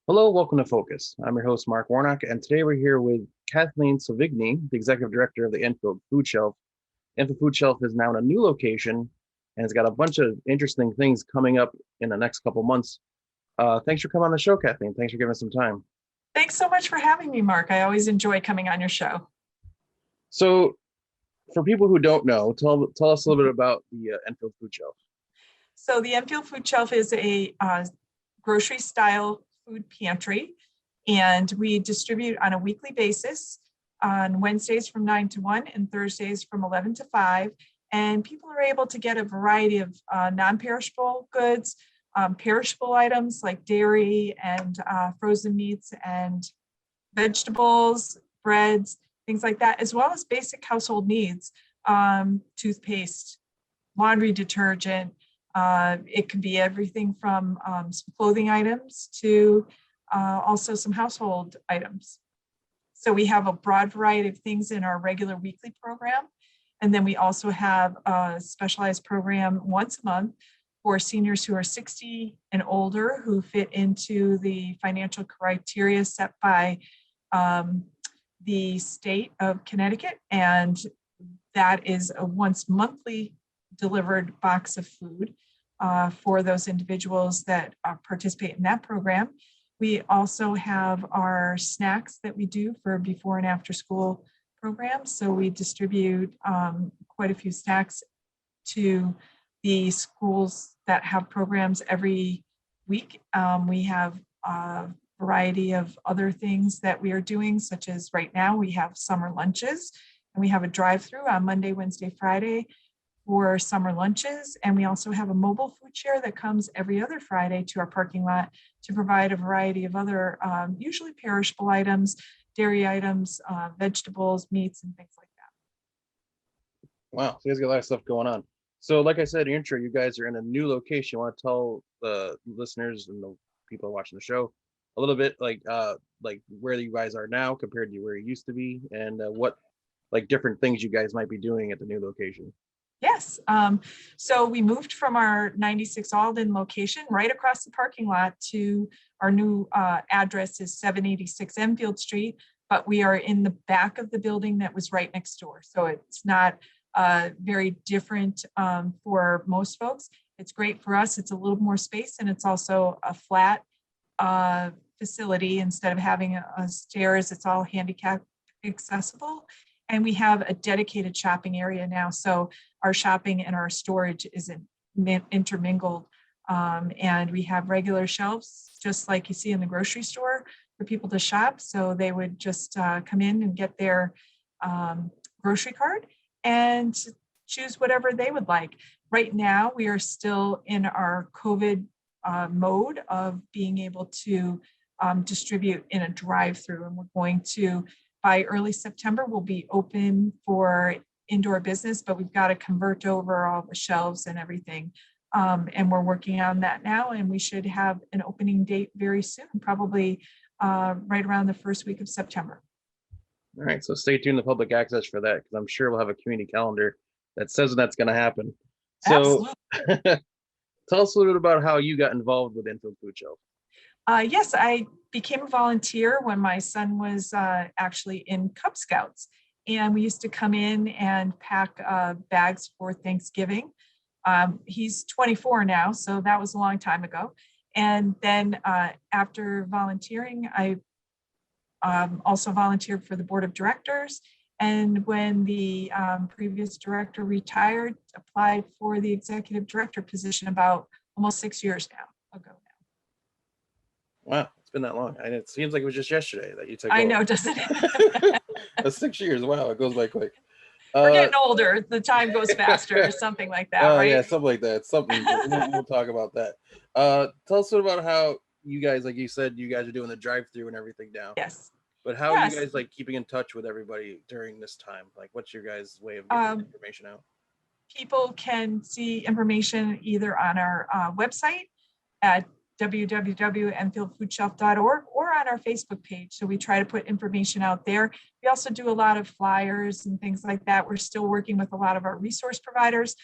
Hello, welcome to Focus. I'm your host, Mark Warnock, and today we're here with Kathleen Souvigney, the Executive Director of the Enfield Food Shelf. Enfield Food Shelf is now in a new location and it's got a bunch of interesting things coming up in the next couple months. Thanks for coming on the show, Kathleen. Thanks for giving us some time. Thanks so much for having me, Mark. I always enjoy coming on your show. So, for people who don't know, tell us a little bit about the Enfield Food Shelf. So the Enfield Food Shelf is a grocery-style food pantry, and we distribute on a weekly basis on Wednesdays from 9 to 1 and Thursdays from 11 to 5. And people are able to get a variety of non-perishable goods, perishable items like dairy and frozen meats and vegetables, breads, things like that, as well as basic household needs, toothpaste, laundry detergent. It can be everything from some clothing items to also some household items. So we have a broad variety of things in our regular weekly program. And then we also have a specialized program once a month for seniors who are 60 and older who fit into the financial criteria set by the state of Connecticut. And that is a once monthly delivered box of food for those individuals that participate in that program. We also have our snacks that we do for before and after school programs. So we distribute quite a few snacks to the schools that have programs every week. We have a variety of other things that we are doing, such as right now we have summer lunches, and we have a drive-through on Monday, Wednesday, Friday for summer lunches. And we also have a mobile food share that comes every other Friday to our parking lot to provide a variety of other, usually perishable items, dairy items, vegetables, meats, and things like that. Wow, so you guys got a lot of stuff going on. So like I said in the intro, you guys are in a new location. You want to tell the listeners and the people watching the show a little bit like where you guys are now compared to where you used to be, and what like different things you guys might be doing at the new location. Yes. So we moved from our 96 Alden location right across the parking lot to our new address is 786 Enfield Street, but we are in the back of the building that was right next door. So it's not very different for most folks. It's great for us. It's a little more space, and it's also a flat facility. Instead of having a stairs, it's all handicap accessible. And we have a dedicated shopping area now. So our shopping and our storage isn't intermingled. And we have regular shelves, just like you see in the grocery store, for people to shop. So they would just come in and get their grocery cart and choose whatever they would like. Right now, we are still in our COVID mode of being able to distribute in a drive-through. And we're going to, by early September, we'll be open for indoor business, but we've got to convert over all the shelves and everything. And we're working on that now, and we should have an opening date very soon, probably right around the first week of September. All right, so stay tuned to public access for that, because I'm sure we'll have a community calendar that says that's going to happen. So tell us a little bit about how you got involved with Enfield Food Shelf. Yes, I became a volunteer when my son was actually in Cub Scouts, and we used to come in and pack bags for Thanksgiving. He's 24 now, so that was a long time ago. And then after volunteering, I also volunteered for the board of directors. And when the previous director retired, applied for the executive director position about almost 6 years ago. Wow, it's been that long. And it seems like it was just yesterday that you took I over. know, doesn't it? 6 years. Wow, it goes by quick. We're getting older. The time goes faster or something like that, right? Yeah, something like that. Something. We'll talk about that. Tell us about how you guys, like you said, you guys are doing the drive-through and everything now. Yes. But how are you guys like keeping in touch with everybody during this time? Like, what's your guys' way of getting information out? People can see information either on our website at www.enfieldfoodshelf.org or on our Facebook page. So we try to put information out there. We also do a lot of flyers and things like that. We're still working with a lot of our resource providers.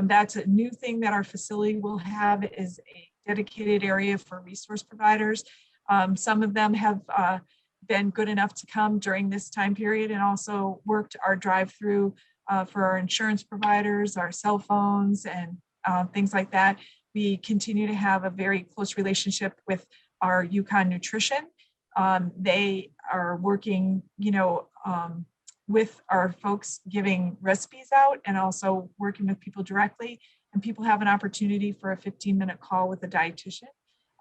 That's a new thing that our facility will have, is a dedicated area for resource providers. Some of them have been good enough to come during this time period and also worked our drive-through for our insurance providers, our cell phones, and things like that. We continue to have a very close relationship with our Yukon Nutrition. They are working, with our folks giving recipes out and also working with people directly. And people have an opportunity for a 15-minute call with a dietitian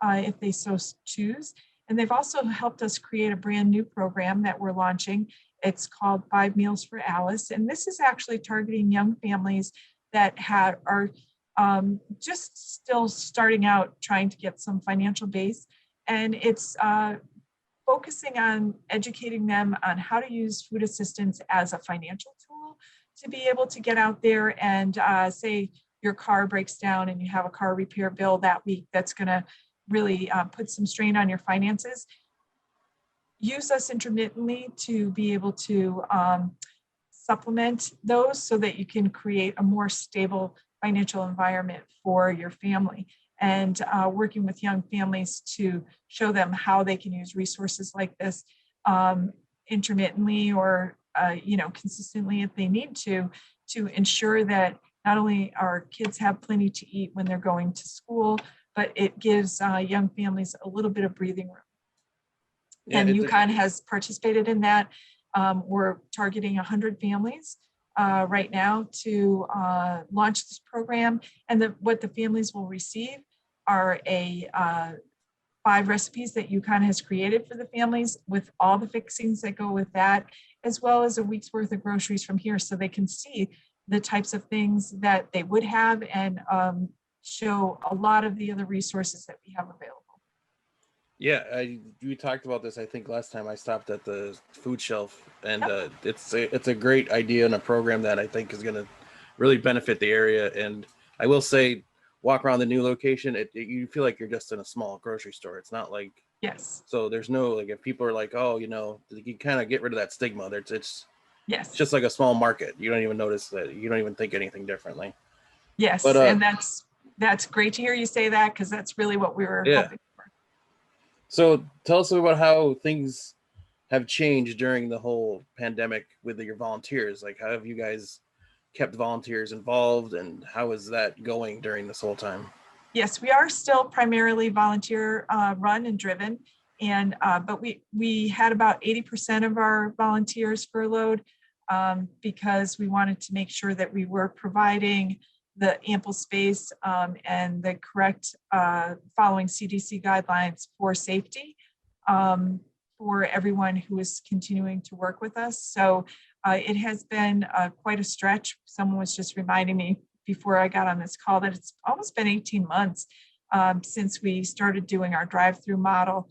if they so choose. And they've also helped us create a brand new program that we're launching. It's called 5 Meals for Alice. And this is actually targeting young families that are just still starting out trying to get some financial base. And it's focusing on educating them on how to use food assistance as a financial tool to be able to get out there and say your car breaks down and you have a car repair bill that week that's going to really put some strain on your finances. Use us intermittently to be able to supplement those so that you can create a more stable financial environment for your family. And working with young families to show them how they can use resources like this intermittently or consistently if they need to ensure that not only our kids have plenty to eat when they're going to school, but it gives young families a little bit of breathing room. Yeah, and Yukon has participated in that. We're targeting 100 families right now to launch this program. And what the families will receive are 5 recipes that Yukon has created for the families with all the fixings that go with that, as well as a week's worth of groceries from here so they can see the types of things that they would have and show a lot of the other resources that we have available. Yeah, we talked about this, I think, last time I stopped at the food shelf, and yep. It's a great idea and a program that I think is going to really benefit the area. And I will say, walk around the new location, you feel like you're just in a small grocery store. It's not like, yes. So there's no, like, if people are like, oh, you kind of get rid of that stigma. It's yes, just like a small market. You don't even notice that. You don't even think anything differently. Yes, but, and that's great to hear you say that, because that's really what we were hoping for. So tell us about how things have changed during the whole pandemic with your volunteers. Like, how have you guys kept volunteers involved, and how is that going during this whole time? Yes, we are still primarily volunteer run and driven, and but we had about 80% of our volunteers furloughed because we wanted to make sure that we were providing the ample space and the correct following CDC guidelines for safety for everyone who is continuing to work with us. So it has been quite a stretch. Someone was just reminding me before I got on this call that it's almost been 18 months since we started doing our drive-through model,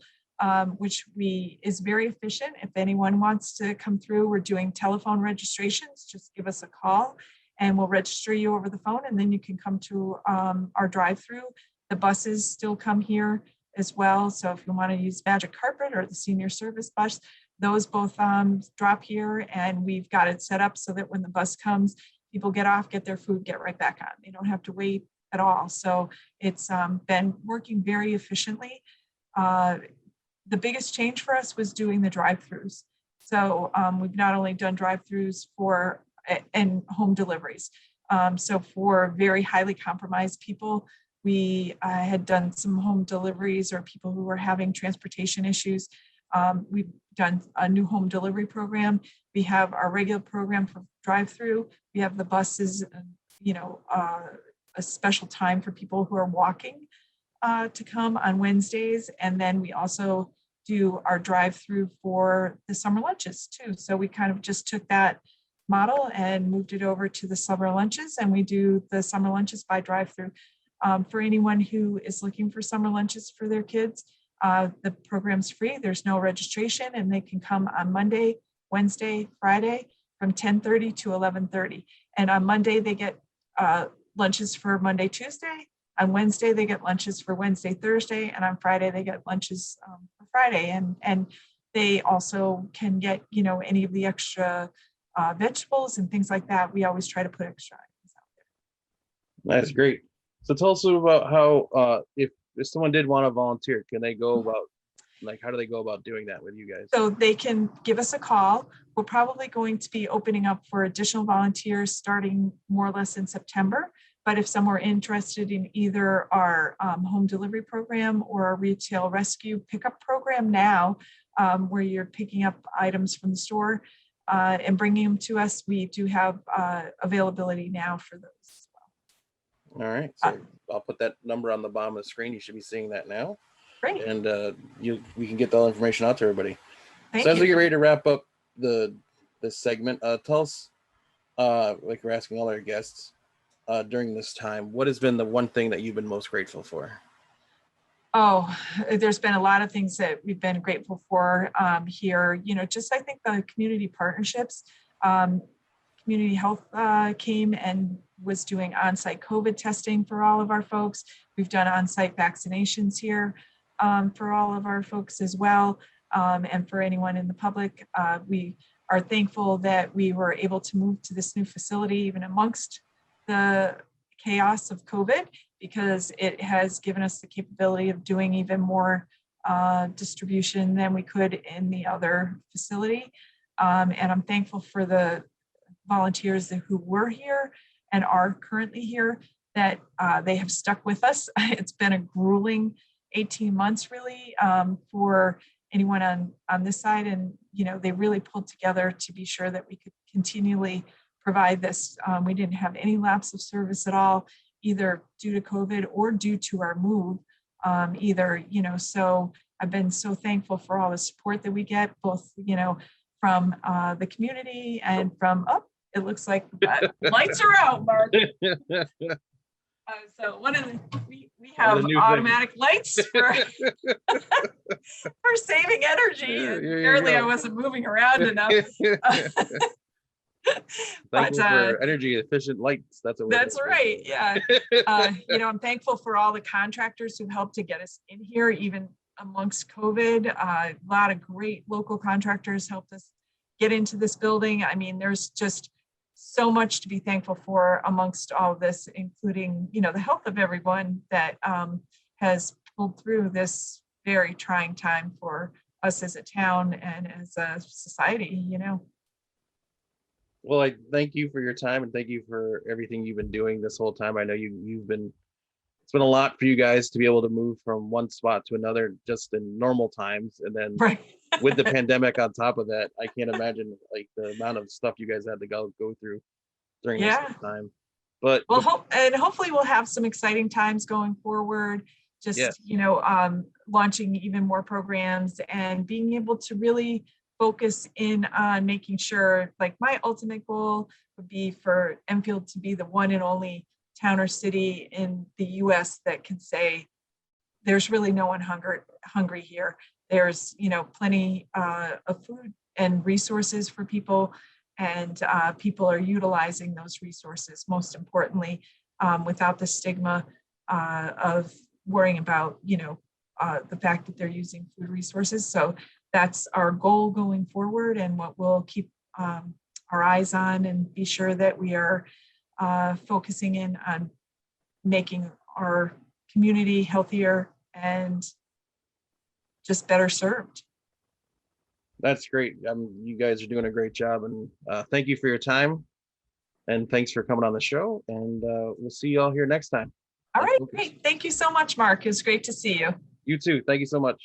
which is very efficient. If anyone wants to come through, we're doing telephone registrations. Just give us a call and we'll register you over the phone, and then you can come to our drive-through. The buses still come here as well. So if you want to use Magic Carpet or the senior service bus, those both drop here, and we've got it set up so that when the bus comes, people get off, get their food, get right back on. They don't have to wait at all. So it's been working very efficiently. The biggest change for us was doing the drive-throughs. So we've not only done drive-throughs and home deliveries. So for very highly compromised people, we had done some home deliveries, or people who were having transportation issues. We've done a new home delivery program. We have our regular program for drive-through. We have the buses, a special time for people who are walking to come on Wednesdays. And then we also do our drive-through for the summer lunches too. So we kind of just took that model and moved it over to the summer lunches, and we do the summer lunches by drive-through. For anyone who is looking for summer lunches for their kids, the program's free. There's no registration, and they can come on Monday, Wednesday, Friday from 10:30 to 11:30. And on Monday, they get lunches for Monday, Tuesday. On Wednesday, they get lunches for Wednesday, Thursday, and on Friday, they get lunches for Friday. And they also can get, any of the extra vegetables and things like that. We always try to put extra items out there. That's great. So tell us about how, if someone did want to volunteer, can they go about like, how do they go about doing that with you guys? So they can give us a call. We're probably going to be opening up for additional volunteers starting more or less in September. But if some are interested in either our home delivery program or our retail rescue pickup program now, where you're picking up items from the store and bringing them to us, we do have availability now for those as well. All right, so I'll put that number on the bottom of the screen. You should be seeing that now. Great. And we can get the information out to everybody. Thank So as you. we get ready to wrap up this segment, tell us, like we're asking all our guests during this time, what has been the one thing that you've been most grateful for? Oh, there's been a lot of things that we've been grateful for here. You know, just I think the community partnerships, community health came and was doing on-site COVID testing for all of our folks. We've done on-site vaccinations here for all of our folks as well. And for anyone in the public, we are thankful that we were able to move to this new facility even amongst the chaos of COVID, because it has given us the capability of doing even more distribution than we could in the other facility. And I'm thankful for the volunteers who were here and are currently here, that they have stuck with us. It's been a grueling 18 months really for anyone on this side. And, you know, they really pulled together to be sure that we could continually provide this. We didn't have any lapse of service at all, either due to COVID or due to our move either, you know, so I've been so thankful for all the support that we get, both, you know, from the community and from, it looks like lights are out, Mark. So one of the, we have automatic lights for, for saving energy. Apparently I wasn't moving around enough. Thankful for energy efficient lights. That's right. Yeah. You know, I'm thankful for all the contractors who helped to get us in here, even amongst COVID. A lot of great local contractors helped us get into this building. I mean, there's just so much to be thankful for amongst all of this, including, you know, the health of everyone that has pulled through this very trying time for us as a town and as a society, you know. Well, I thank you for your time and thank you for everything you've been doing this whole time. I know it's been a lot for you guys to be able to move from one spot to another just in normal times. And then with the pandemic on top of that, I can't imagine like the amount of stuff you guys had to go through during this time. But hopefully we'll have some exciting times going forward. Just, you know, launching even more programs and being able to really focus in on making sure, like my ultimate goal would be for Enfield to be the one and only town or city in the US that can say there's really no one hungry here. There's, you know, plenty of food and resources for people, and people are utilizing those resources, most importantly, without the stigma of worrying about, you know, the fact that they're using food resources. So that's our goal going forward, and what we'll keep our eyes on and be sure that we are focusing in on making our community healthier and just better served. That's great. You guys are doing a great job, and thank you for your time, and thanks for coming on the show, and we'll see you all here next time. All right, great. Thank you so much, Mark. It was great to see you. You too. Thank you so much.